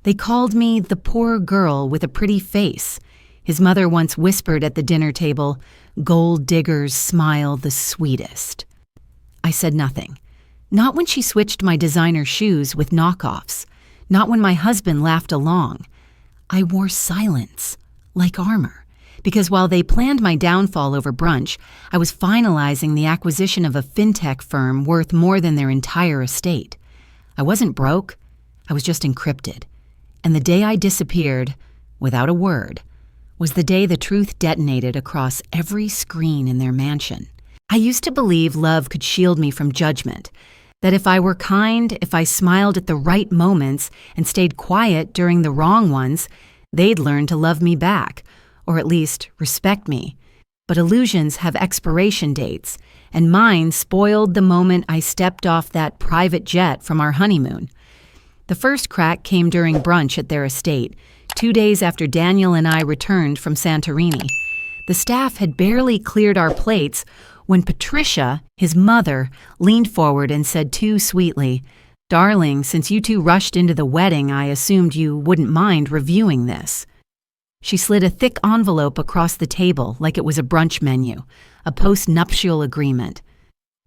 They called me the poor girl with a pretty face. His mother once whispered at the dinner table, "Gold diggers smile the sweetest." I said nothing. Not when she switched my designer shoes with knockoffs. Not when my husband laughed along. I wore silence, like armor, because while they planned my downfall over brunch, I was finalizing the acquisition of a fintech firm worth more than their entire estate. I wasn't broke. I was just encrypted. And the day I disappeared, without a word, was the day the truth detonated across every screen in their mansion. I used to believe love could shield me from judgment, that if I were kind, if I smiled at the right moments and stayed quiet during the wrong ones, they'd learn to love me back, or at least respect me. But illusions have expiration dates, and mine spoiled the moment I stepped off that private jet from our honeymoon. The first crack came during brunch at their estate, 2 days after Daniel and I returned from Santorini. The staff had barely cleared our plates when Patricia, his mother, leaned forward and said too sweetly, "Darling, since you two rushed into the wedding, I assumed you wouldn't mind reviewing this." She slid a thick envelope across the table like it was a brunch menu, a post-nuptial agreement.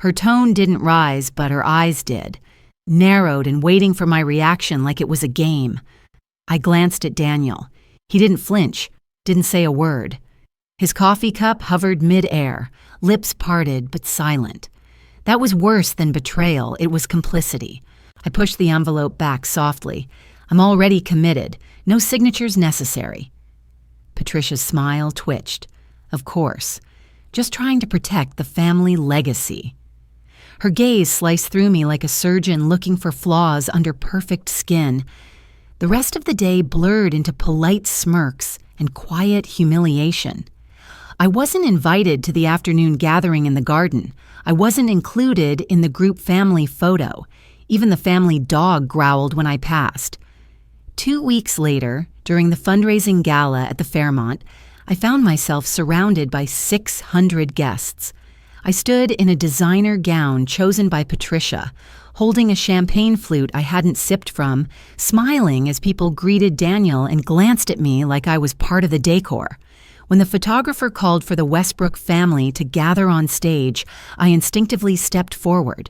Her tone didn't rise, but her eyes did, narrowed and waiting for my reaction like it was a game. I glanced at Daniel. He didn't flinch, didn't say a word. His coffee cup hovered mid-air, lips parted but silent. That was worse than betrayal, it was complicity. I pushed the envelope back softly. I'm already committed, no signatures necessary. Patricia's smile twitched. Of course, just trying to protect the family legacy. Her gaze sliced through me like a surgeon looking for flaws under perfect skin. The rest of the day blurred into polite smirks and quiet humiliation. I wasn't invited to the afternoon gathering in the garden. I wasn't included in the group family photo. Even the family dog growled when I passed. 2 weeks later, during the fundraising gala at the Fairmont, I found myself surrounded by 600 guests. I stood in a designer gown chosen by Patricia, holding a champagne flute I hadn't sipped from, smiling as people greeted Daniel and glanced at me like I was part of the decor. When the photographer called for the Westbrook family to gather on stage, I instinctively stepped forward.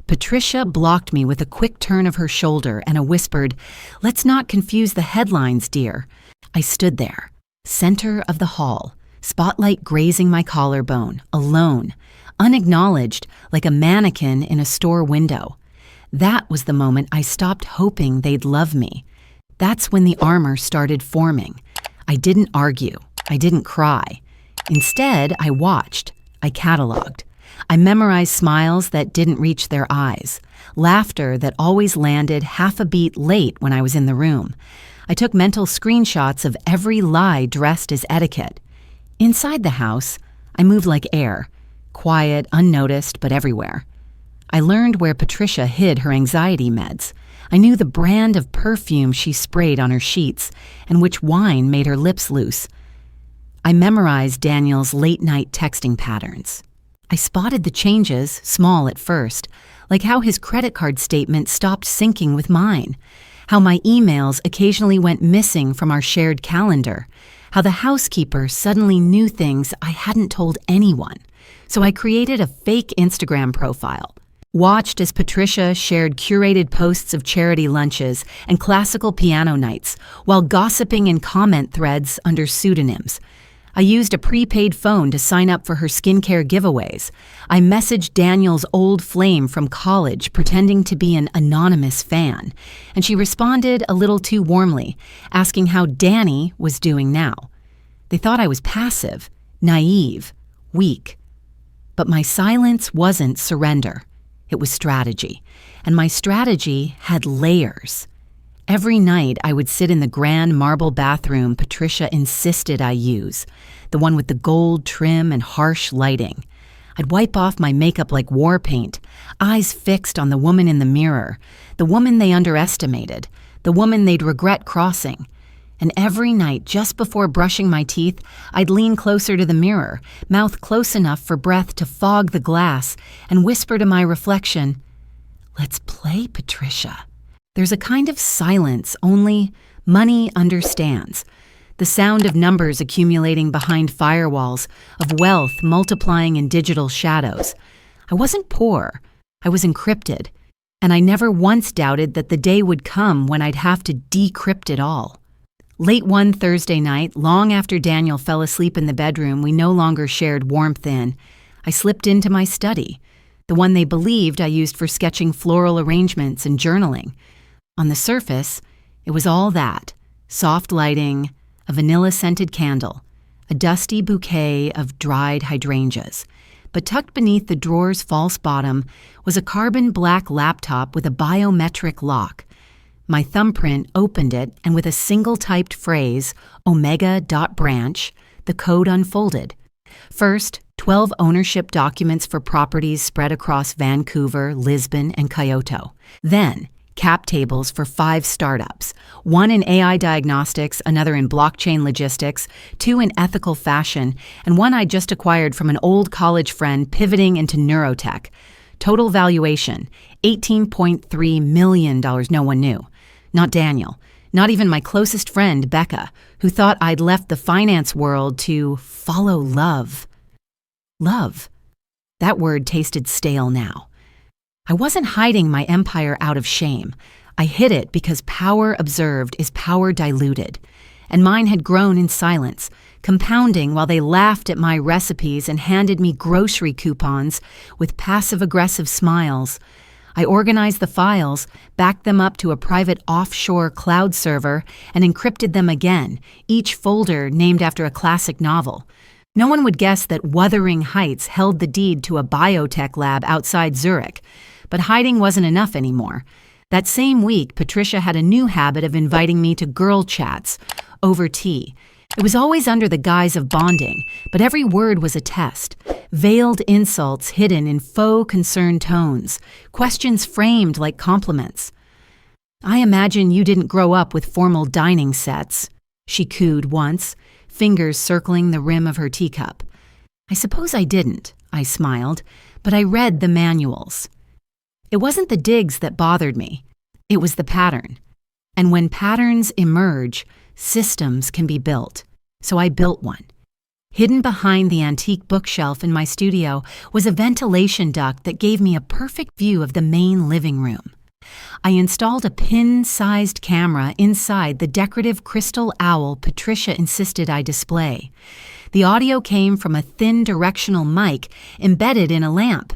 Patricia blocked me with a quick turn of her shoulder and a whispered, "Let's not confuse the headlines, dear." I stood there, center of the hall, spotlight grazing my collarbone, alone, unacknowledged, like a mannequin in a store window. That was the moment I stopped hoping they'd love me. That's when the armor started forming. I didn't argue. I didn't cry. Instead, I watched. I cataloged. I memorized smiles that didn't reach their eyes, laughter that always landed half a beat late when I was in the room. I took mental screenshots of every lie dressed as etiquette. Inside the house, I moved like air, quiet, unnoticed, but everywhere. I learned where Patricia hid her anxiety meds. I knew the brand of perfume she sprayed on her sheets and which wine made her lips loose. I memorized Daniel's late-night texting patterns. I spotted the changes, small at first, like how his credit card statement stopped syncing with mine, how my emails occasionally went missing from our shared calendar, how the housekeeper suddenly knew things I hadn't told anyone. So I created a fake Instagram profile, watched as Patricia shared curated posts of charity lunches and classical piano nights while gossiping in comment threads under pseudonyms. I used a prepaid phone to sign up for her skincare giveaways. I messaged Daniel's old flame from college pretending to be an anonymous fan, and she responded a little too warmly, asking how Danny was doing now. They thought I was passive, naive, weak. But my silence wasn't surrender. It was strategy, and my strategy had layers. Every night I would sit in the grand marble bathroom Patricia insisted I use, the one with the gold trim and harsh lighting. I'd wipe off my makeup like war paint, eyes fixed on the woman in the mirror, the woman they underestimated, the woman they'd regret crossing. And every night, just before brushing my teeth, I'd lean closer to the mirror, mouth close enough for breath to fog the glass, and whisper to my reflection, "Let's play, Patricia." There's a kind of silence only money understands. The sound of numbers accumulating behind firewalls, of wealth multiplying in digital shadows. I wasn't poor. I was encrypted. And I never once doubted that the day would come when I'd have to decrypt it all. Late one Thursday night, long after Daniel fell asleep in the bedroom we no longer shared warmth in, I slipped into my study, the one they believed I used for sketching floral arrangements and journaling. On the surface, it was all that: soft lighting, a vanilla-scented candle, a dusty bouquet of dried hydrangeas. But tucked beneath the drawer's false bottom was a carbon black laptop with a biometric lock. My thumbprint opened it, and with a single typed phrase, omega.branch, the code unfolded. First, 12 ownership documents for properties spread across Vancouver, Lisbon, and Kyoto. Then, cap tables for 5 startups, one in AI diagnostics, another in blockchain logistics, 2 in ethical fashion, and one I just acquired from an old college friend pivoting into neurotech. Total valuation, $18.3 million. No one knew. Not Daniel. Not even my closest friend, Becca, who thought I'd left the finance world to follow love. Love. That word tasted stale now. I wasn't hiding my empire out of shame. I hid it because power observed is power diluted. And mine had grown in silence, compounding while they laughed at my recipes and handed me grocery coupons with passive-aggressive smiles. I organized the files, backed them up to a private offshore cloud server, and encrypted them again, each folder named after a classic novel. No one would guess that Wuthering Heights held the deed to a biotech lab outside Zurich. But hiding wasn't enough anymore. That same week, Patricia had a new habit of inviting me to girl chats over tea. It was always under the guise of bonding, but every word was a test. Veiled insults hidden in faux concerned tones, questions framed like compliments. "I imagine you didn't grow up with formal dining sets," she cooed once, fingers circling the rim of her teacup. "I suppose I didn't," I smiled, "but I read the manuals." It wasn't the digs that bothered me. It was the pattern. And when patterns emerge, systems can be built. So I built one. Hidden behind the antique bookshelf in my studio was a ventilation duct that gave me a perfect view of the main living room. I installed a pin-sized camera inside the decorative crystal owl Patricia insisted I display. The audio came from a thin directional mic embedded in a lamp.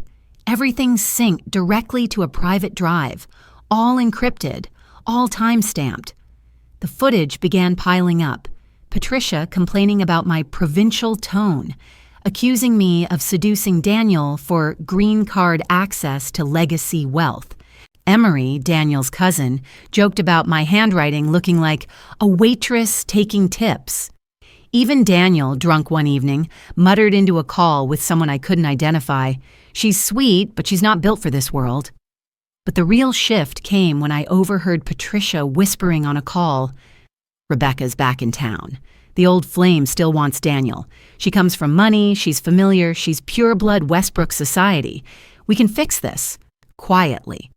Everything synced directly to a private drive, all encrypted, all time-stamped. The footage began piling up, Patricia complaining about my provincial tone, accusing me of seducing Daniel for green card access to legacy wealth. Emery, Daniel's cousin, joked about my handwriting looking like a waitress taking tips. Even Daniel, drunk one evening, muttered into a call with someone I couldn't identify, "She's sweet, but she's not built for this world." But the real shift came when I overheard Patricia whispering on a call, "Rebecca's back in town. The old flame still wants Daniel. She comes from money, she's familiar, she's pure-blood Westbrook society. We can fix this. Quietly."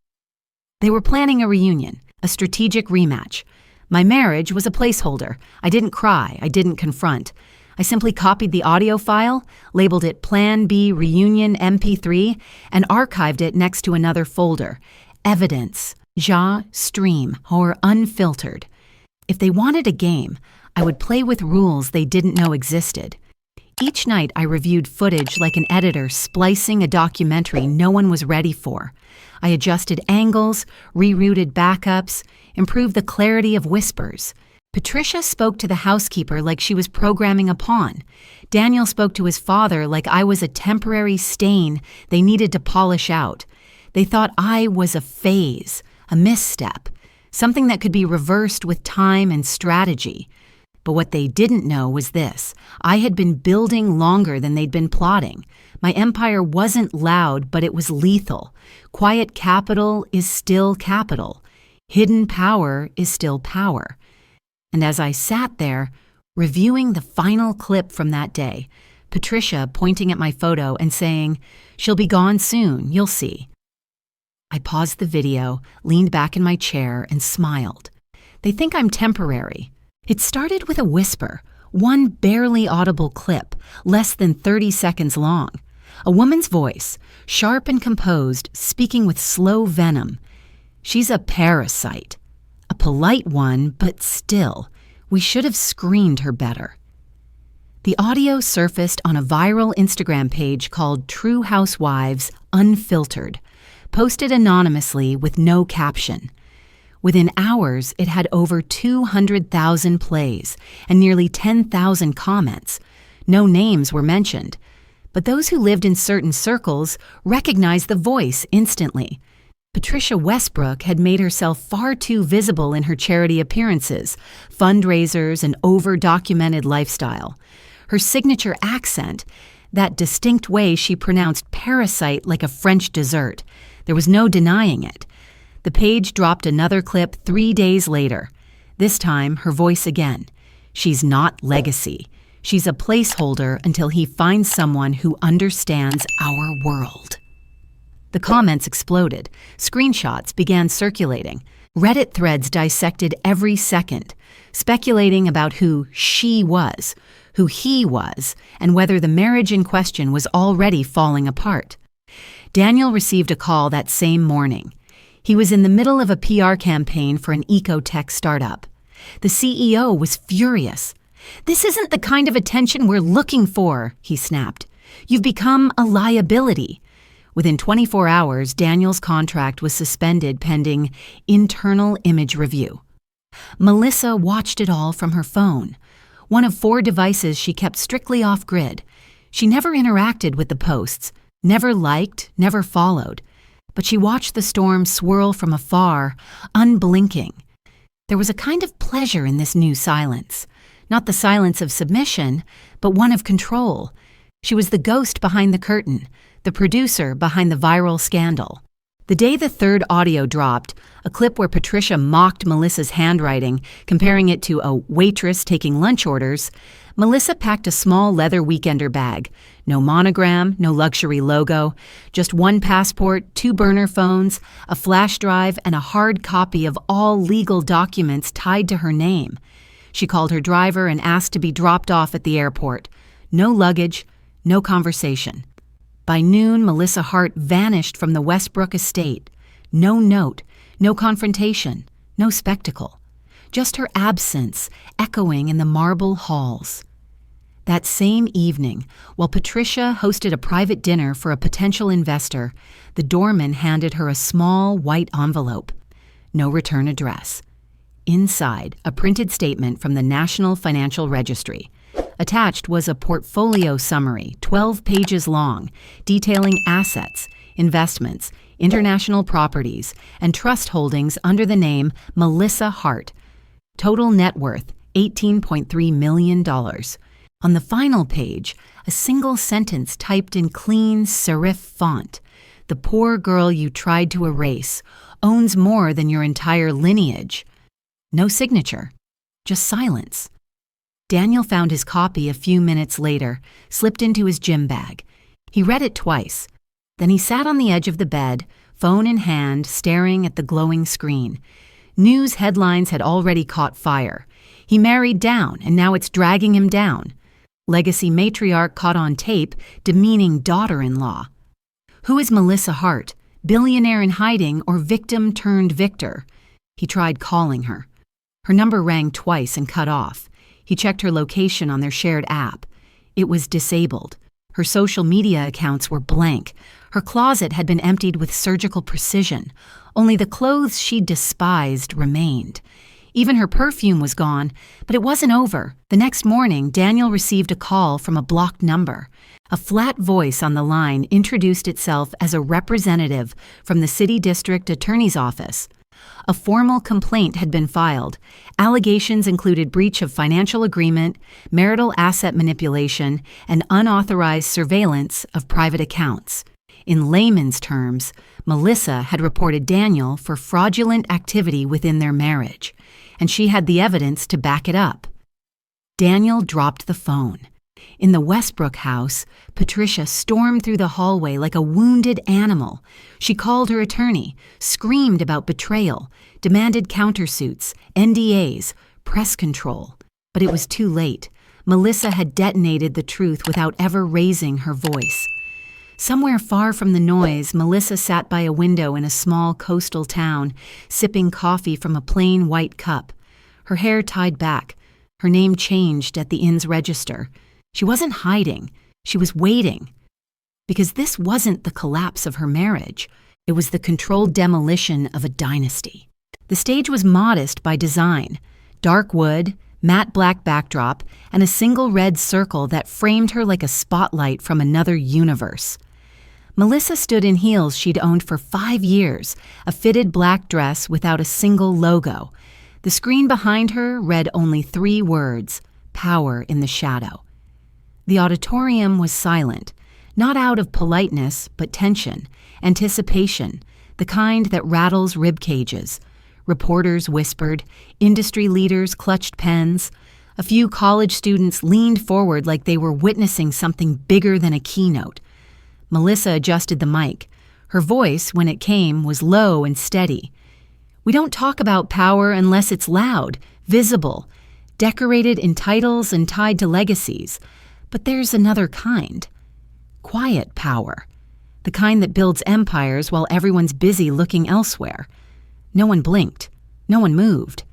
They were planning a reunion, a strategic rematch. My marriage was a placeholder. I didn't cry, I didn't confront. I simply copied the audio file, labeled it Plan B Reunion MP3, and archived it next to another folder. Evidence, Ja, Stream, or Unfiltered. If they wanted a game, I would play with rules they didn't know existed. Each night I reviewed footage like an editor splicing a documentary no one was ready for. I adjusted angles, rerouted backups, improved the clarity of whispers. Patricia spoke to the housekeeper like she was programming a pawn. Daniel spoke to his father like I was a temporary stain they needed to polish out. They thought I was a phase, a misstep, something that could be reversed with time and strategy. But what they didn't know was this: I had been building longer than they'd been plotting. My empire wasn't loud, but it was lethal. Quiet capital is still capital. Hidden power is still power. And as I sat there, reviewing the final clip from that day, Patricia pointing at my photo and saying, "She'll be gone soon, you'll see," I paused the video, leaned back in my chair, and smiled. They think I'm temporary. It started with a whisper, one barely audible clip, less than 30 seconds long. A woman's voice, sharp and composed, speaking with slow venom. She's a parasite. A polite one, but still, we should have screened her better. The audio surfaced on a viral Instagram page called True Housewives Unfiltered, posted anonymously with no caption. Within hours, it had over 200,000 plays and nearly 10,000 comments. No names were mentioned, but those who lived in certain circles recognized the voice instantly. Patricia Westbrook had made herself far too visible in her charity appearances, fundraisers, and over-documented lifestyle. Her signature accent, that distinct way she pronounced parasite like a French dessert, there was no denying it. The page dropped another clip 3 days later. This time, her voice again. She's not legacy. She's a placeholder until he finds someone who understands our world. The comments exploded. Screenshots began circulating. Reddit threads dissected every second, speculating about who she was, who he was, and whether the marriage in question was already falling apart. Daniel received a call that same morning. He was in the middle of a PR campaign for an eco-tech startup. The CEO was furious. "This isn't the kind of attention we're looking for," he snapped. "You've become a liability." Within 24 hours, Daniel's contract was suspended pending internal image review. Melissa watched it all from her phone, one of 4 devices she kept strictly off-grid. She never interacted with the posts, never liked, never followed. But she watched the storm swirl from afar, unblinking. There was a kind of pleasure in this new silence. Not the silence of submission, but one of control. She was the ghost behind the curtain, the producer behind the viral scandal. The day the third audio dropped, a clip where Patricia mocked Melissa's handwriting, comparing it to a waitress taking lunch orders, Melissa packed a small leather weekender bag. No monogram, no luxury logo, just 1 passport, 2 burner phones, a flash drive, and a hard copy of all legal documents tied to her name. She called her driver and asked to be dropped off at the airport. No luggage, no conversation. By noon, Melissa Hart vanished from the Westbrook estate. No note, no confrontation, no spectacle. Just her absence echoing in the marble halls. That same evening, while Patricia hosted a private dinner for a potential investor, the doorman handed her a small white envelope. No return address. Inside, a printed statement from the National Financial Registry. Attached was a portfolio summary, 12 pages long, detailing assets, investments, international properties, and trust holdings under the name Melissa Hart. Total net worth, $18.3 million. On the final page, a single sentence typed in clean serif font. "The poor girl you tried to erase owns more than your entire lineage." No signature, just silence. Daniel found his copy a few minutes later, slipped into his gym bag. He read it twice. Then he sat on the edge of the bed, phone in hand, staring at the glowing screen. News headlines had already caught fire. He married down, and now it's dragging him down. Legacy matriarch caught on tape, demeaning daughter-in-law. Who is Melissa Hart, billionaire in hiding or victim turned victor? He tried calling her. Her number rang twice and cut off. He checked her location on their shared app. It was disabled. Her social media accounts were blank. Her closet had been emptied with surgical precision. Only the clothes she despised remained. Even her perfume was gone, but it wasn't over. The next morning, Daniel received a call from a blocked number. A flat voice on the line introduced itself as a representative from the city district attorney's office. A formal complaint had been filed. Allegations included breach of financial agreement, marital asset manipulation, and unauthorized surveillance of private accounts. In layman's terms, Melissa had reported Daniel for fraudulent activity within their marriage, and she had the evidence to back it up. Daniel dropped the phone. In the Westbrook house, Patricia stormed through the hallway like a wounded animal. She called her attorney, screamed about betrayal, demanded countersuits, NDAs, press control. But it was too late. Melissa had detonated the truth without ever raising her voice. Somewhere far from the noise, Melissa sat by a window in a small coastal town, sipping coffee from a plain white cup. Her hair tied back. Her name changed at the inn's register. She wasn't hiding. She was waiting. Because this wasn't the collapse of her marriage. It was the controlled demolition of a dynasty. The stage was modest by design. Dark wood, matte black backdrop, and a single red circle that framed her like a spotlight from another universe. Melissa stood in heels she'd owned for 5 years, a fitted black dress without a single logo. The screen behind her read only 3 words, power in the shadow. The auditorium was silent, not out of politeness, but tension, anticipation, the kind that rattles rib cages. Reporters whispered, industry leaders clutched pens. A few college students leaned forward like they were witnessing something bigger than a keynote. Melissa adjusted the mic. Her voice, when it came, was low and steady. We don't talk about power unless it's loud, visible, decorated in titles and tied to legacies. But there's another kind. Quiet power. The kind that builds empires while everyone's busy looking elsewhere. No one blinked. No one moved.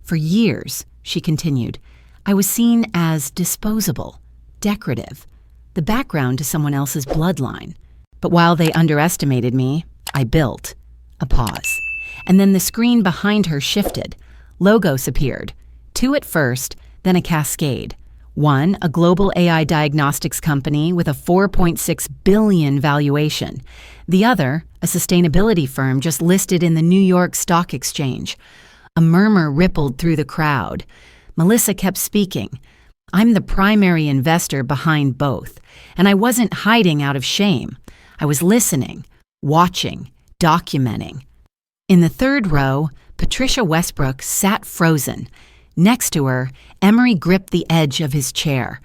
For years, she continued, I was seen as disposable, decorative, the background to someone else's bloodline. But while they underestimated me, I built. A pause. And then the screen behind her shifted. Logos appeared. 2 at first, then a cascade. One, a global AI diagnostics company with a $4.6 billion valuation. The other, a sustainability firm just listed in the New York Stock Exchange. A murmur rippled through the crowd. Melissa kept speaking. I'm the primary investor behind both, and I wasn't hiding out of shame. I was listening, watching, documenting. In the 3rd row, Patricia Westbrook sat frozen. Next to her, Emery gripped the edge of his chair.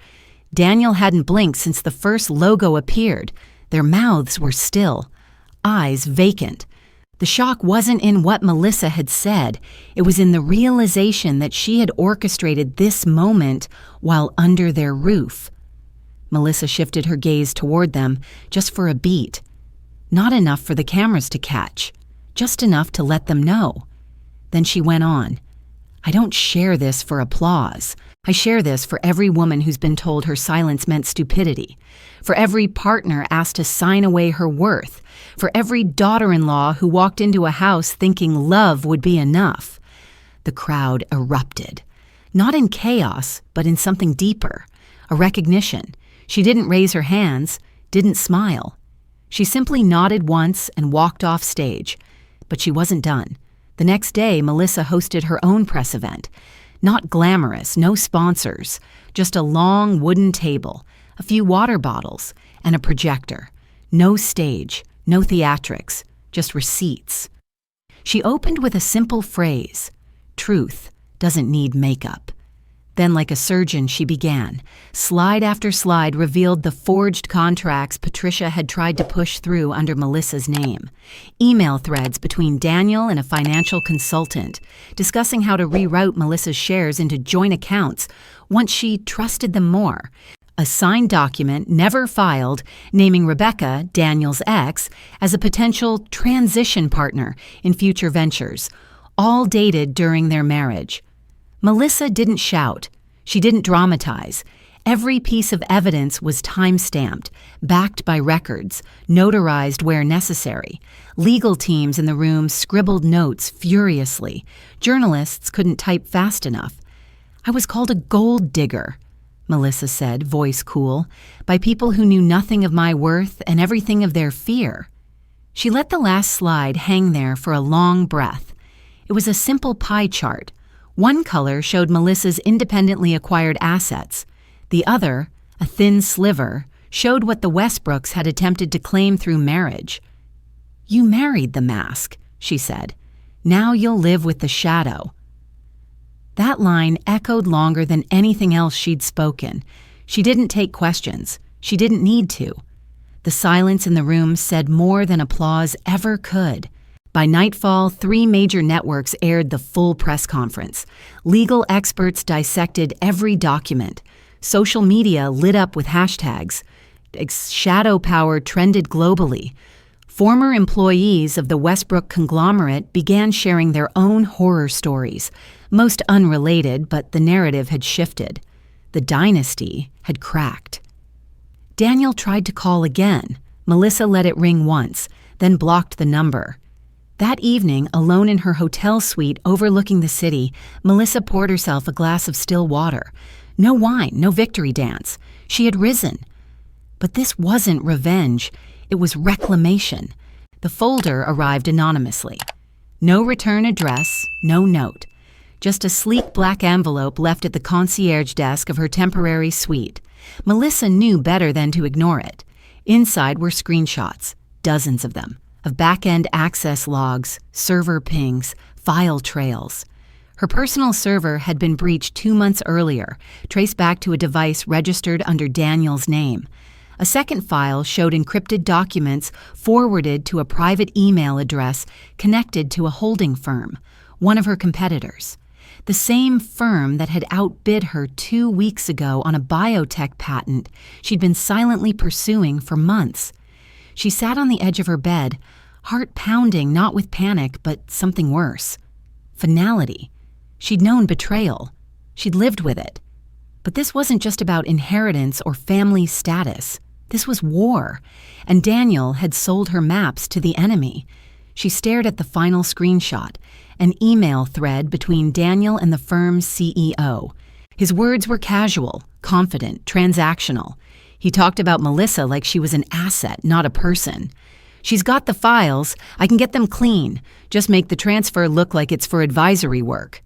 Daniel hadn't blinked since the first logo appeared. Their mouths were still, eyes vacant. The shock wasn't in what Melissa had said. It was in the realization that she had orchestrated this moment while under their roof. Melissa shifted her gaze toward them, just for a beat. Not enough for the cameras to catch, just enough to let them know. Then she went on. I don't share this for applause. I share this for every woman who's been told her silence meant stupidity, for every partner asked to sign away her worth, for every daughter-in-law who walked into a house thinking love would be enough. The crowd erupted, not in chaos, but in something deeper, a recognition. She didn't raise her hands, didn't smile. She simply nodded once and walked off stage. But she wasn't done. The next day, Melissa hosted her own press event. Not glamorous, no sponsors, just a long wooden table, a few water bottles, and a projector. No stage, no theatrics, just receipts. She opened with a simple phrase, truth doesn't need makeup. Then, like a surgeon, she began. Slide after slide revealed the forged contracts Patricia had tried to push through under Melissa's name. Email threads between Daniel and a financial consultant, discussing how to reroute Melissa's shares into joint accounts once she trusted them more. A signed document, never filed, naming Rebecca, Daniel's ex, as a potential transition partner in future ventures, all dated during their marriage. Melissa didn't shout. She didn't dramatize. Every piece of evidence was time-stamped, backed by records, notarized where necessary. Legal teams in the room scribbled notes furiously. Journalists couldn't type fast enough. I was called a gold digger, Melissa said, voice cool, by people who knew nothing of my worth and everything of their fear. She let the last slide hang there for a long breath. It was a simple pie chart. One color showed Melissa's independently acquired assets. The other, a thin sliver, showed what the Westbrooks had attempted to claim through marriage. You married the mask, she said. Now you'll live with the shadow. That line echoed longer than anything else she'd spoken. She didn't take questions. She didn't need to. The silence in the room said more than applause ever could. By nightfall, 3 major networks aired the full press conference. Legal experts dissected every document. Social media lit up with hashtags. Shadow power trended globally. Former employees of the Westbrook conglomerate began sharing their own horror stories, most unrelated, but the narrative had shifted. The dynasty had cracked. Daniel tried to call again. Melissa let it ring once, then blocked the number. That evening, alone in her hotel suite overlooking the city, Melissa poured herself a glass of still water. No wine, no victory dance. She had risen. But this wasn't revenge. It was reclamation. The folder arrived anonymously. No return address, no note. Just a sleek black envelope left at the concierge desk of her temporary suite. Melissa knew better than to ignore it. Inside were screenshots, dozens of them, of back-end access logs, server pings, file trails. Her personal server had been breached 2 months earlier, traced back to a device registered under Daniel's name. A second file showed encrypted documents forwarded to a private email address connected to a holding firm, one of her competitors. The same firm that had outbid her 2 weeks ago on a biotech patent she'd been silently pursuing for months. She sat on the edge of her bed, heart pounding not with panic but something worse. Finality. She'd known betrayal. She'd lived with it. But this wasn't just about inheritance or family status. This was war, and Daniel had sold her maps to the enemy. She stared at the final screenshot, an email thread between Daniel and the firm's CEO. His words were casual, confident, transactional. He talked about Melissa like she was an asset, not a person. She's got the files. I can get them clean. Just make the transfer look like it's for advisory work.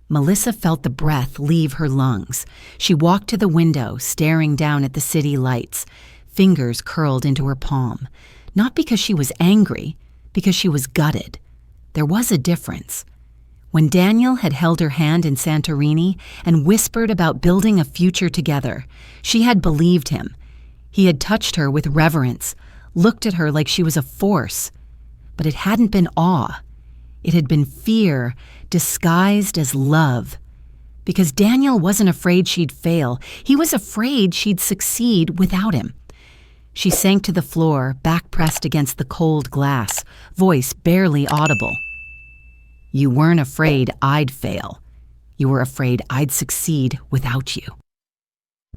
Melissa felt the breath leave her lungs. She walked to the window, staring down at the city lights. Fingers curled into her palm. Not because she was angry, because she was gutted. There was a difference. When Daniel had held her hand in Santorini and whispered about building a future together, she had believed him. He had touched her with reverence, looked at her like she was a force. But it hadn't been awe. It had been fear disguised as love. Because Daniel wasn't afraid she'd fail. He was afraid she'd succeed without him. She sank to the floor, back pressed against the cold glass, voice barely audible. You weren't afraid I'd fail. You were afraid I'd succeed without you.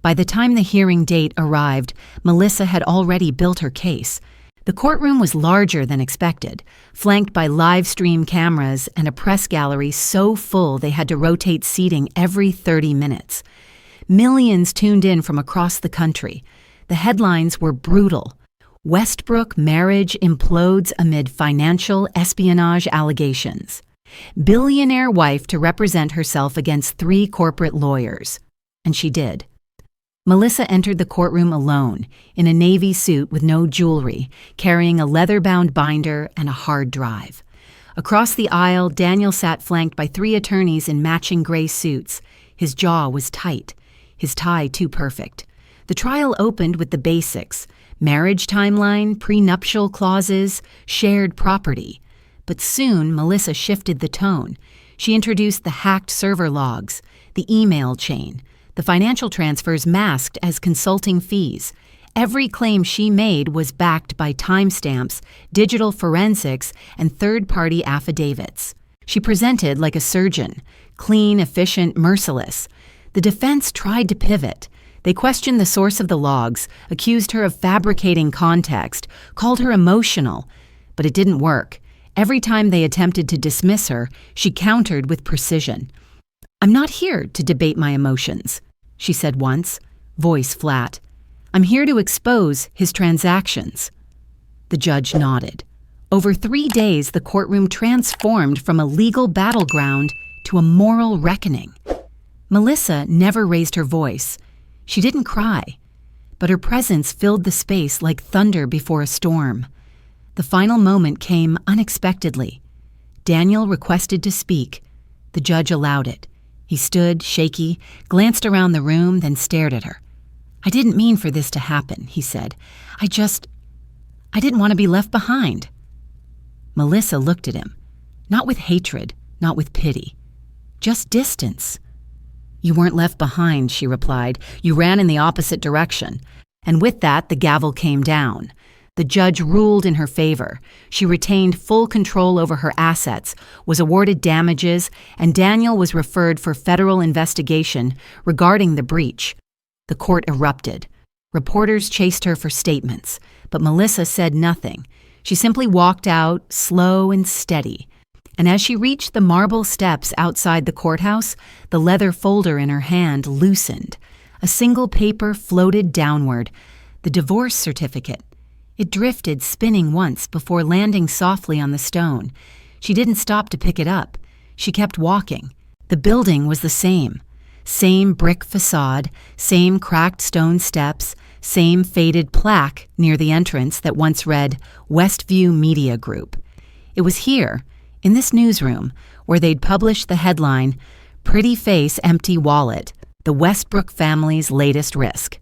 By the time the hearing date arrived, Melissa had already built her case. The courtroom was larger than expected, flanked by live stream cameras and a press gallery so full they had to rotate seating every 30 minutes. Millions tuned in from across the country. The headlines were brutal. Westbrook marriage implodes amid financial espionage allegations. Billionaire wife to represent herself against 3 corporate lawyers. And she did. Melissa entered the courtroom alone, in a navy suit with no jewelry, carrying a leather-bound binder and a hard drive. Across the aisle, Daniel sat flanked by 3 attorneys in matching gray suits. His jaw was tight, his tie too perfect. The trial opened with the basics: marriage timeline, prenuptial clauses, shared property. But soon, Melissa shifted the tone. She introduced the hacked server logs, the email chain, the financial transfers masked as consulting fees. Every claim she made was backed by timestamps, digital forensics, and third-party affidavits. She presented like a surgeon, clean, efficient, merciless. The defense tried to pivot. They questioned the source of the logs, accused her of fabricating context, called her emotional. But it didn't work. Every time they attempted to dismiss her, she countered with precision. I'm not here to debate my emotions, she said once, voice flat. I'm here to expose his transactions. The judge nodded. Over 3 days, the courtroom transformed from a legal battleground to a moral reckoning. Melissa never raised her voice. She didn't cry, but her presence filled the space like thunder before a storm. The final moment came unexpectedly. Daniel requested to speak. The judge allowed it. He stood, shaky, glanced around the room, then stared at her. "I didn't mean for this to happen," he said. I didn't want to be left behind." Melissa looked at him, not with hatred, not with pity, just distance. "You weren't left behind," she replied. "You ran in the opposite direction." And with that, the gavel came down. The judge ruled in her favor. She retained full control over her assets, was awarded damages, and Daniel was referred for federal investigation regarding the breach. The court erupted. Reporters chased her for statements, but Melissa said nothing. She simply walked out, slow and steady. And as she reached the marble steps outside the courthouse, the leather folder in her hand loosened. A single paper floated downward, the divorce certificate. It drifted, spinning once before landing softly on the stone. She didn't stop to pick it up. She kept walking. The building was the same. Same brick facade, same cracked stone steps, same faded plaque near the entrance that once read Westview Media Group. It was here, in this newsroom, where they'd published the headline, "Pretty Face, Empty Wallet, the Westbrook Family's Latest Risk."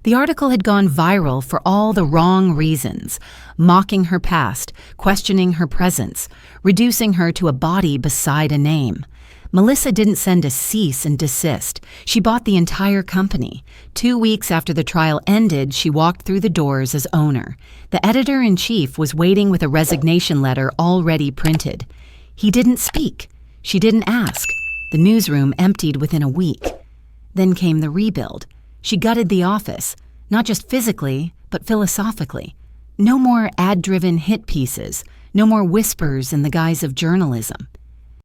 The article had gone viral for all the wrong reasons, mocking her past, questioning her presence, reducing her to a body beside a name. Melissa didn't send a cease and desist. She bought the entire company. 2 weeks after the trial ended, she walked through the doors as owner. The editor-in-chief was waiting with a resignation letter already printed. He didn't speak. She didn't ask. The newsroom emptied within a week. Then came the rebuild. She gutted the office, not just physically, but philosophically. No more ad-driven hit pieces, no more whispers in the guise of journalism.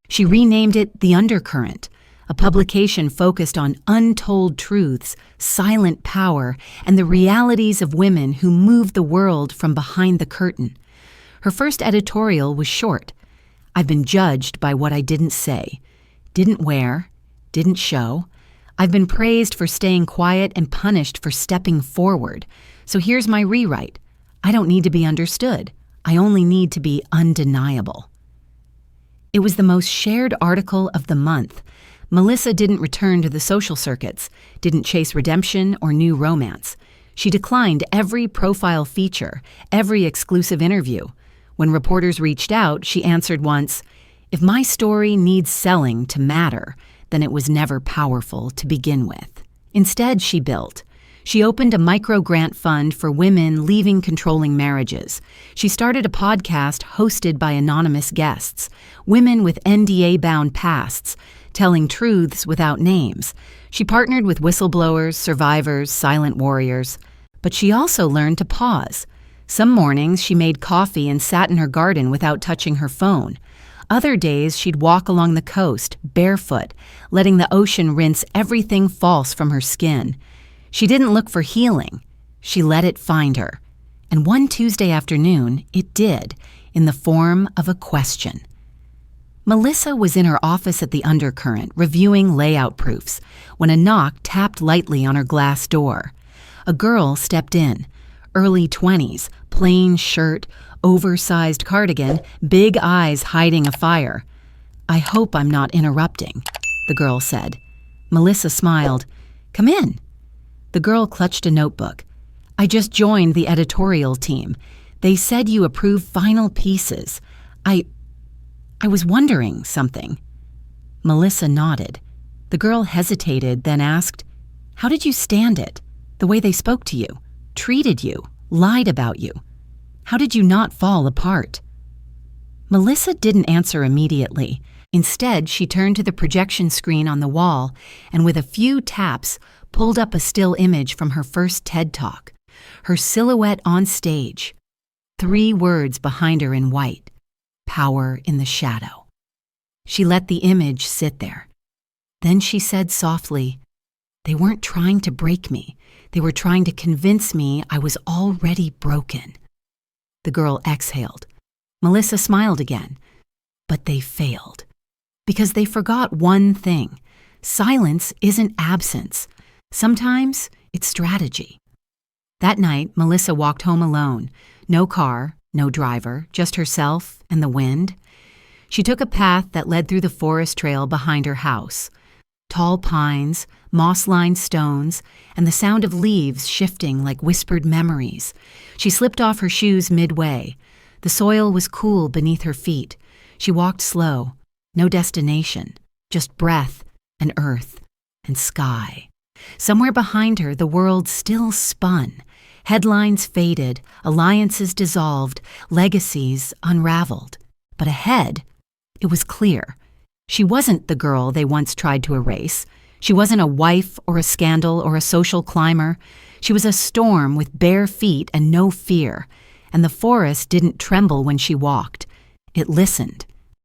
She renamed it The Undercurrent, a publication focused on untold truths, silent power, and the realities of women who moved the world from behind the curtain. Her first editorial was short. "I've been judged by what I didn't say, didn't wear, didn't show. I've been praised for staying quiet and punished for stepping forward. So here's my rewrite. I don't need to be understood. I only need to be undeniable." It was the most shared article of the month. Melissa didn't return to the social circuits, didn't chase redemption or new romance. She declined every profile feature, every exclusive interview. When reporters reached out, she answered once, "If my story needs selling to matter, then it was never powerful to begin with." Instead, she built. She opened a micro-grant fund for women leaving controlling marriages. She started a podcast hosted by anonymous guests, women with NDA-bound pasts, telling truths without names. She partnered with whistleblowers, survivors, silent warriors. But she also learned to pause. Some mornings she made coffee and sat in her garden without touching her phone. Other days she'd walk along the coast, barefoot, letting the ocean rinse everything false from her skin. She didn't look for healing. She let it find her. And one Tuesday afternoon, it did, in the form of a question. Melissa was in her office at the Undercurrent, reviewing layout proofs, when a knock tapped lightly on her glass door. A girl stepped in, early 20s, plain shirt, oversized cardigan, big eyes hiding a fire. "I hope I'm not interrupting," the girl said. Melissa smiled. "Come in." The girl clutched a notebook. "I just joined the editorial team. They said you approve final pieces. I was wondering something." Melissa nodded. The girl hesitated, then asked, "How did you stand it? The way they spoke to you, treated you, lied about you? How did you not fall apart?" Melissa didn't answer immediately. Instead, she turned to the projection screen on the wall and with a few taps pulled up a still image from her first TED Talk, her silhouette on stage. 3 words behind her in white, "Power in the shadow." She let the image sit there. Then she said softly, "They weren't trying to break me. They were trying to convince me I was already broken." The girl exhaled. Melissa smiled again. But they failed. Because they forgot one thing. Silence isn't absence. Sometimes it's strategy. That night, Melissa walked home alone. No car, no driver, just herself and the wind. She took a path that led through the forest trail behind her house. Tall pines, moss-lined stones, and the sound of leaves shifting like whispered memories. She slipped off her shoes midway. The soil was cool beneath her feet. She walked slow. No destination, just breath and earth and sky. Somewhere behind her, the world still spun. Headlines faded, alliances dissolved, legacies unraveled. But ahead, it was clear. She wasn't the girl they once tried to erase. She wasn't a wife or a scandal or a social climber. She was a storm with bare feet and no fear. And the forest didn't tremble when she walked. It listened.